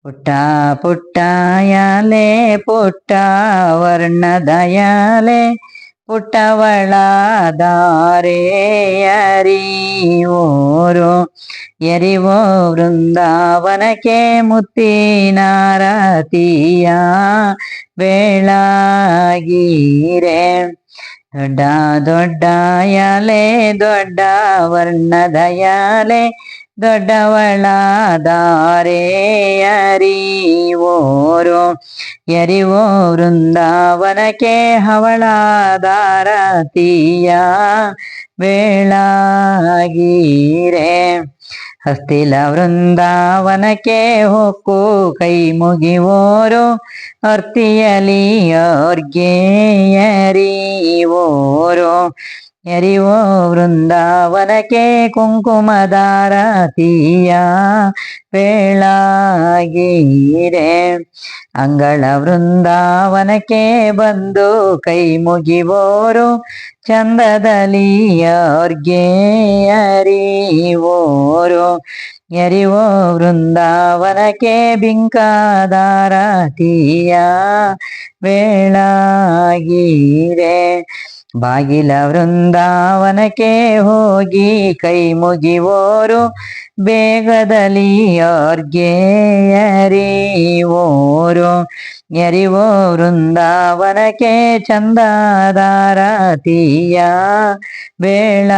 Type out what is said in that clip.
ಪುಟ್ಟ ಪುಟ್ಟಯಾಲೆ ಪುಟ್ಟ ವರ್ಣದಯಾಲೆ ಪುಟ್ಟವಳ ದಾರೆ ಎರಿವೋರು ಎರಿವೋ ವೃಂದಾವನಕ್ಕೆ ಮುತ್ತಿನಾರತಿಯ ಬೆಳಗೀರೆ ದೊಡ್ಡ ದೊಡ್ಡ ಯಾಲೆ ದೊಡ್ಡ ವರ್ಣದ ಯಾಲೆ ದೊಡ್ಡವಳ ದಾರೆ ಎರಿವೋರು ಎರಿವೋ ವೃಂದಾವನಕ್ಕೆ ಹವಳ ದಾರತಿಯ ಬೆಳಗೀರೆ ಹಸ್ತಿಲ ವೃಂದಾವನಕ್ಕೆ ಹೊಕ್ಕು ಕೈ ಮುಗಿವೋರು ಅರ್ತಿಯಲಿ ಅವ್ರಿಗೆ ಎರಿವೋರು ಎರಿವೋ ವೃಂದಾವನಕ್ಕೆ ಕುಂಕುಮದಾರತಿಯ ಬೆಳಗೀರೆ ಅಂಗಳ ವೃಂದಾವನಕ್ಕೆ ಬಂದು ಕೈ ಮುಗಿವೋರು ಚಂದದಲ್ಲಿ ಅವ್ರಿಗೆ ಎರಿವೋರು ಎರಿವೋ ವೃಂದಾವನಕ್ಕೆ ಬಿಂಕದಾರತಿಯ ಬೆಳಗೀರೆ ಬಾಗಿಲ ವೃಂದಾವನಕ್ಕೆ ಹೋಗಿ ಕೈ ಮುಗಿವೋರು ಬೇಗದಲ್ಲಿ ಅವ್ರಿಗೆ ಎರಿವೋರು ಎರಿವೋ ವೃಂದಾವನಕ್ಕೆ ಚಂದದಾರತಿಯ ಬೆಳಗೀರೆ